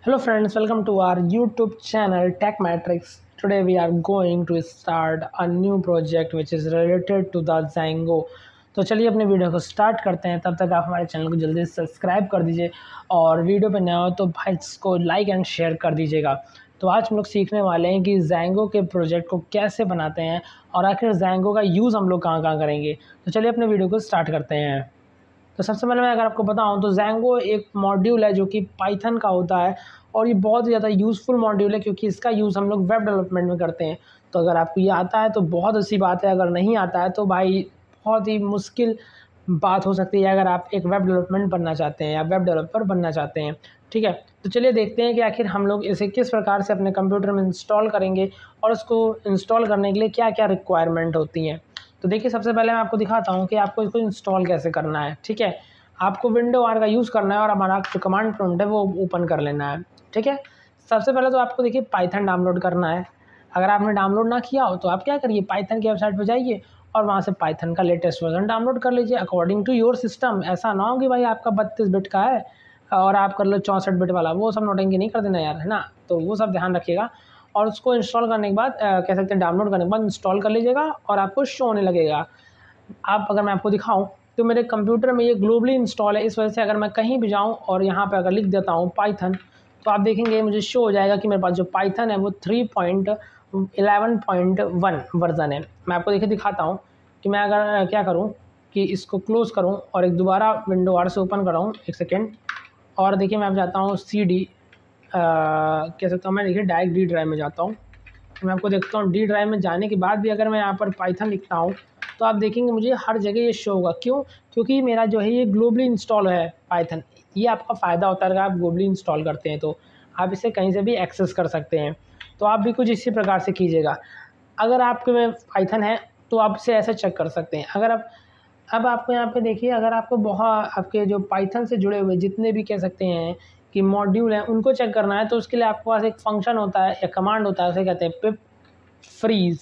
Hello friends, welcome to our YouTube channel Tech Matrix. Today we are going to start a new project which is related to the Django. तो चलिए अपने video को start करते हैं। तब तक आप हमारे चैनल को जल्दी से सब्सक्राइब कर दीजिए और वीडियो पे नया हो तो भाई इसको लाइक एंड शेयर कर दीजिएगा। तो आज हम लोग सीखने वाले हैं कि Django के प्रोजेक्ट को कैसे बनाते हैं और आखिर Django का यूज़ हम लोग कहाँ कहाँ करेंगे। तो चलिए अपने वीडियो को स्टार्ट करते हैं। तो सबसे पहले मैं अगर आपको बताऊं तो Django एक मॉड्यूल है जो कि पाइथन का होता है और ये बहुत ज़्यादा यूज़फुल मॉड्यूल है क्योंकि इसका यूज़ हम लोग वेब डेवलपमेंट में करते हैं। तो अगर आपको ये आता है तो बहुत अच्छी बात है, अगर नहीं आता है तो भाई बहुत ही मुश्किल बात हो सकती है अगर आप एक वेब डेवलपमेंट बनना चाहते हैं या वेब डेवलपर बनना चाहते हैं। ठीक है, तो चलिए देखते हैं कि आखिर हम लोग इसे किस प्रकार से अपने कंप्यूटर में इंस्टॉल करेंगे और उसको इंस्टॉल करने के लिए क्या क्या रिक्वायरमेंट होती हैं। तो देखिए सबसे पहले मैं आपको दिखाता हूँ कि आपको इसको इंस्टॉल कैसे करना है। ठीक है, आपको विंडो आर का यूज़ करना है और हमारा जो कमांड प्रॉम्प्ट है वो ओपन कर लेना है। ठीक है, सबसे पहले तो आपको देखिए पाइथन डाउनलोड करना है। अगर आपने डाउनलोड ना किया हो तो आप क्या करिए, पाइथन की वेबसाइट पर जाइए और वहाँ से पाइथन का लेटेस्ट वर्जन डाउनलोड कर लीजिए अकॉर्डिंग टू योर सिस्टम। ऐसा ना हो कि भाई आपका 32 बिट का है और आप कर लो 64 बिट वाला, वो सब नोटिंग नहीं कर देना यार, है ना। तो वो सब ध्यान रखिएगा और उसको इंस्टॉल करने के बाद कह सकते हैं डाउनलोड करने के बाद इंस्टॉल कर लीजिएगा और आपको शो होने लगेगा। आप अगर मैं आपको दिखाऊं तो मेरे कंप्यूटर में ये ग्लोबली इंस्टॉल है, इस वजह से अगर मैं कहीं भी जाऊं और यहाँ पे अगर लिख देता हूँ पाइथन तो आप देखेंगे मुझे शो हो जाएगा कि मेरे पास जो पाइथन है वो 3.11.1 वर्जन है। मैं आपको देखिए दिखाता हूँ कि मैं अगर क्या करूँ कि इसको क्लोज़ करूँ और एक दोबारा विंडो आर से ओपन कराऊँ, एक सेकेंड। और देखिए मैं जाता हूँ CD कह सकता हूँ मैं, देखिए डायरेक्ट डी ड्राइव में जाता हूँ। मैं आपको देखता हूँ डी ड्राइव में जाने के बाद भी अगर मैं यहाँ पर पाइथन लिखता हूँ तो आप देखेंगे मुझे हर जगह ये शो होगा। क्यों? क्योंकि मेरा जो है ये ग्लोबली इंस्टॉल है पाइथन। ये आपका फ़ायदा होता है अगर आप ग्लोबली इंस्टॉल करते हैं तो आप इसे कहीं से भी एक्सेस कर सकते हैं। तो आप भी कुछ इसी प्रकार से कीजिएगा। अगर आपके में पाइथन है तो आप इसे ऐसे चेक कर सकते हैं। अगर आप अब आपको यहाँ पे देखिए, अगर आपको बहुत आपके जो पाइथन से जुड़े हुए जितने भी कह सकते हैं कि मॉड्यूल हैं उनको चेक करना है तो उसके लिए आपके पास एक फंक्शन होता है या कमांड होता है, उसे कहते हैं पिप फ्रीज़।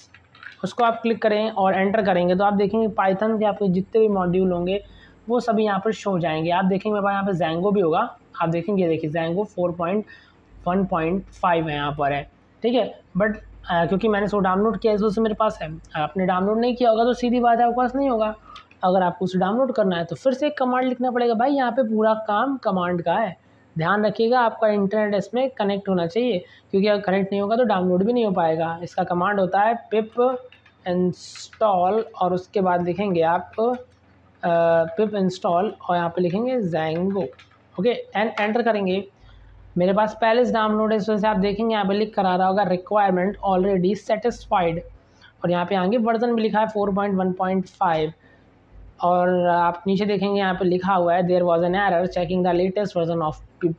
उसको आप क्लिक करें और एंटर करेंगे तो आप देखेंगे पाइथन के आपके जितने भी मॉड्यूल होंगे वो सभी यहाँ पर शो हो जाएंगे। आप देखेंगे मेरे पास यहाँ पे Django भी होगा। आप देखेंगे, देखिए Django 4.1.5 है यहाँ पर है। ठीक है, बट क्योंकि मैंने इसको डाउनलोड किया इस वजह से मेरे पास है। आपने डाउनलोड नहीं किया होगा तो सीधी बात है आपके पास नहीं होगा। अगर आपको उसे डाउनलोड करना है तो फिर से एक कमांड लिखना पड़ेगा। भाई यहाँ पे पूरा काम कमांड का है, ध्यान रखिएगा। आपका इंटरनेट इसमें कनेक्ट होना चाहिए क्योंकि अगर कनेक्ट नहीं होगा तो डाउनलोड भी नहीं हो पाएगा। इसका कमांड होता है पिप इंस्टॉल और उसके बाद लिखेंगे आप पिप इंस्टॉल और यहाँ पे लिखेंगे Django। ओके, एंड एंटर करेंगे। मेरे पास पहले से डाउनलोड है इस वजह से आप देखेंगे यहाँ पे लिख कर आ रहा होगा रिक्वायरमेंट ऑलरेडी सेटिस्फाइड और यहाँ पे आगे वर्जन भी लिखा है 4.1.5 और आप नीचे देखेंगे यहाँ पे लिखा हुआ है there was an error checking the latest version of pip.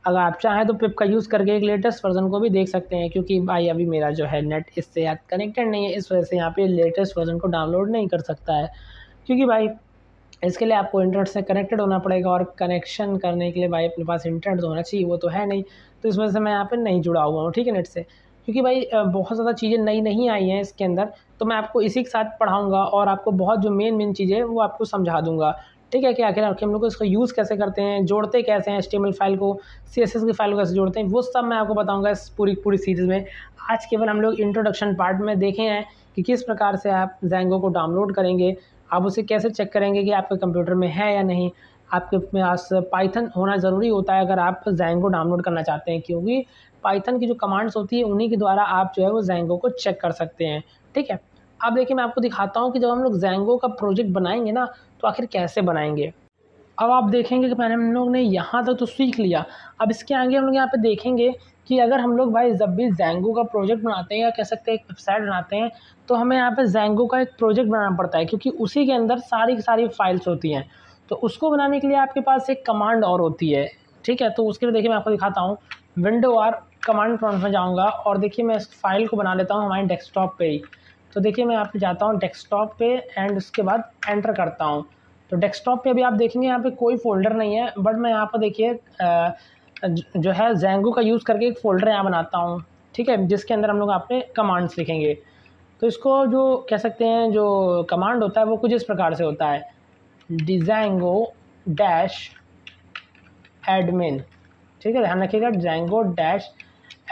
अगर आप चाहें तो पिप का यूज़ करके एक लेटेस्ट वर्जन को भी देख सकते हैं क्योंकि भाई अभी मेरा जो है नेट इससे कनेक्टेड नहीं है, इस वजह से यहाँ पे लेटेस्ट वर्जन को डाउनलोड नहीं कर सकता है। क्योंकि भाई इसके लिए आपको इंटरनेट से कनेक्टेड होना पड़ेगा और कनेक्शन करने के लिए भाई अपने पास इंटरनेट तो होना चाहिए, वो तो है नहीं। तो इस वजह से मैं यहाँ पे नहीं जुड़ा हुआ हूँ, ठीक है, नेट से। क्योंकि भाई बहुत ज़्यादा चीज़ें नई नहीं आई हैं इसके अंदर, तो मैं आपको इसी के साथ पढ़ाऊँगा और आपको बहुत जो मेन चीज़ें वो आपको समझा दूँगा। ठीक है, कि आखिर हम लोग इसको यूज़ कैसे करते हैं, जोड़ते कैसे हैं HTML फाइल को, CSS की फाइल को कैसे जोड़ते हैं, वो सब मैं आपको बताऊँगा इस पूरी सीरीज़ में। आज केवल हम लोग इंट्रोडक्शन पार्ट में देखे हैं कि किस प्रकार से आप Django को डाउनलोड करेंगे, आप उसे कैसे चेक करेंगे कि आपके कंप्यूटर में है या नहीं। आपके पास पाइथन होना ज़रूरी होता है अगर आप Django डाउनलोड करना चाहते हैं क्योंकि पाइथन की जो कमांड्स होती है उन्हीं के द्वारा आप जो है वो Django को चेक कर सकते हैं। ठीक है, अब देखिए मैं आपको दिखाता हूँ कि जब हम लोग Django का प्रोजेक्ट बनाएंगे ना तो आखिर कैसे बनाएंगे। अब आप देखेंगे कि मैंने हम लोग ने यहाँ तक तो सीख लिया। अब इसके आगे हम लोग यहाँ पे देखेंगे कि अगर हम लोग भाई जब भी Django का प्रोजेक्ट बनाते हैं या कह सकते हैं एक वेबसाइट बनाते हैं तो हमें यहाँ पे Django का एक प्रोजेक्ट बनाना पड़ता है क्योंकि उसी के अंदर सारी की सारी फाइल्स होती हैं। तो उसको बनाने के लिए आपके पास एक कमांड और होती है। ठीक है, तो उसके लिए देखिए मैं आपको दिखाता हूँ। विंडो आर कमांड प्रॉम्प्ट में जाऊँगा और देखिए मैं इस फाइल को बना लेता हूँ हमारे डेस्कटॉप पर ही। तो देखिए मैं यहाँ पे जाता हूँ डेस्कटॉप पे एंड उसके बाद एंटर करता हूँ। तो डेस्कटॉप पे अभी आप देखेंगे यहाँ पे कोई फ़ोल्डर नहीं है, बट मैं यहाँ पर देखिए जो है Django का यूज़ करके एक फ़ोल्डर यहाँ बनाता हूँ। ठीक है, जिसके अंदर हम लोग अपने कमांड्स लिखेंगे। तो इसको जो कह सकते हैं जो कमांड होता है वो कुछ इस प्रकार से होता है Django डैश एडमिन। ठीक है, ध्यान रखिएगा Django डैश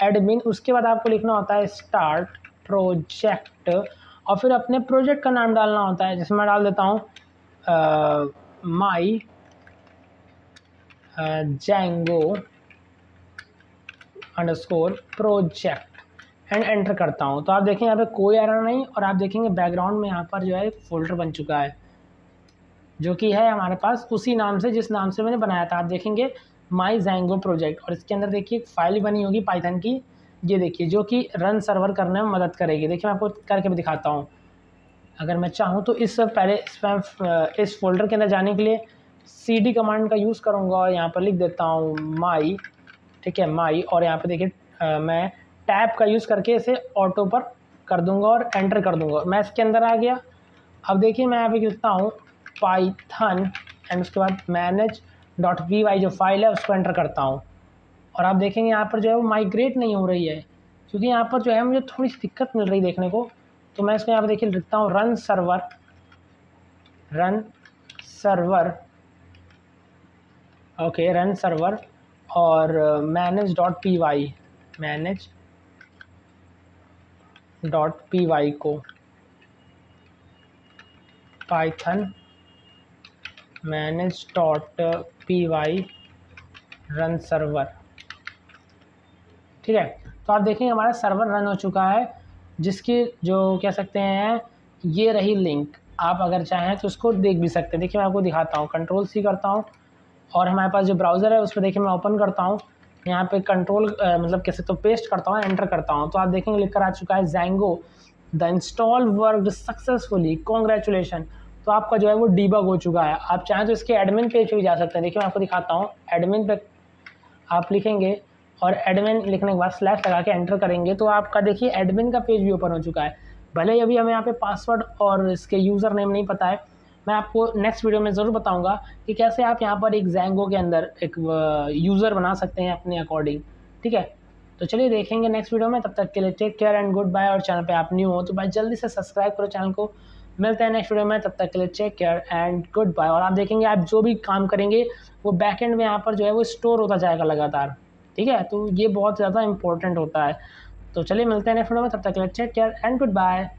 एडमिन, उसके बाद आपको लिखना होता है स्टार्ट प्रोजेक्ट और फिर अपने प्रोजेक्ट का नाम डालना होता है। जैसे मैं डाल देता हूँ माई Django underscore project and enter करता हूँ। तो आप देखें यहाँ पे कोई एरर नहीं, और आप देखेंगे बैकग्राउंड में यहाँ पर जो है फोल्डर बन चुका है जो कि है हमारे पास उसी नाम से जिस नाम से मैंने बनाया था। आप देखेंगे माई Django प्रोजेक्ट, और इसके अंदर देखिए एक फाइल बनी होगी पाइथन की, ये देखिए, जो कि रन सर्वर करने में मदद करेगी। देखिए मैं आपको करके भी दिखाता हूँ। अगर मैं चाहूँ तो इस फोल्डर के अंदर जाने के लिए cd कमांड का यूज़ करूँगा और यहाँ पर लिख देता हूँ माई, ठीक है, माई, और यहाँ पे देखिए मैं टैब का यूज़ करके इसे ऑटो पर कर दूंगा और एंटर कर दूंगा। मैं इसके अंदर आ गया। अब देखिए मैं यहाँ पे लिखता हूँ पाइथन एंड उसके बाद manage.py जो फाइल है उसको एंटर करता हूँ, और आप देखेंगे यहाँ पर जो है वो माइग्रेट नहीं हो रही है, क्योंकि यहाँ पर जो है मुझे थोड़ी सी दिक्कत मिल रही देखने को। तो मैं इसको यहाँ पर देखिए लिखता हूँ run server, okay, run server और manage.py को पाइथन manage.py रन सर्वर, ठीक है। तो आप देखेंगे हमारा सर्वर रन हो चुका है, जिसकी जो कह सकते हैं ये रही लिंक। आप अगर चाहें तो उसको देख भी सकते हैं। देखिए मैं आपको दिखाता हूँ, Ctrl+C करता हूँ और हमारे पास जो ब्राउज़र है उस पर देखिए मैं ओपन करता हूँ, यहाँ पे मतलब कैसे तो पेस्ट करता हूँ, एंटर करता हूँ, तो आप देखेंगे लिख कर आ चुका है Django the install worked successfully, congratulation. तो आपका जो है वो डीबग हो चुका है। आप चाहें तो इसके एडमिन पेज पे भी जा सकते हैं। देखिए मैं आपको दिखाता हूँ, एडमिन पे आप लिखेंगे और एडमिन लिखने के बाद स्लैश लगा के एंटर करेंगे तो आपका देखिए एडमिन का पेज भी ओपन हो चुका है। भले ही अभी हमें यहाँ पे पासवर्ड और इसके यूज़र नेम नहीं पता है, मैं आपको नेक्स्ट वीडियो में ज़रूर बताऊंगा कि कैसे आप यहाँ पर एक Django के अंदर एक यूज़र बना सकते हैं अपने अकॉर्डिंग, ठीक है। तो चलिए देखेंगे नेक्स्ट वीडियो में, तब तक के लिए take care and goodbye. और चैनल पे आप न्यू हो तो भाई जल्दी से सब्सक्राइब करो चैनल को। मिलते हैं नेक्स्ट वीडियो में, तब तक के लिए take care and goodbye. और आप देखेंगे आप जो भी काम करेंगे वो बैकएंड में यहाँ पर जो है वो स्टोर होता जाएगा लगातार, ठीक है। तो ये बहुत ज़्यादा इंपॉर्टेंट होता है। तो चलिए मिलते हैं नेक्स्ट वीडियो में, तब तक के लिए take care and good bye.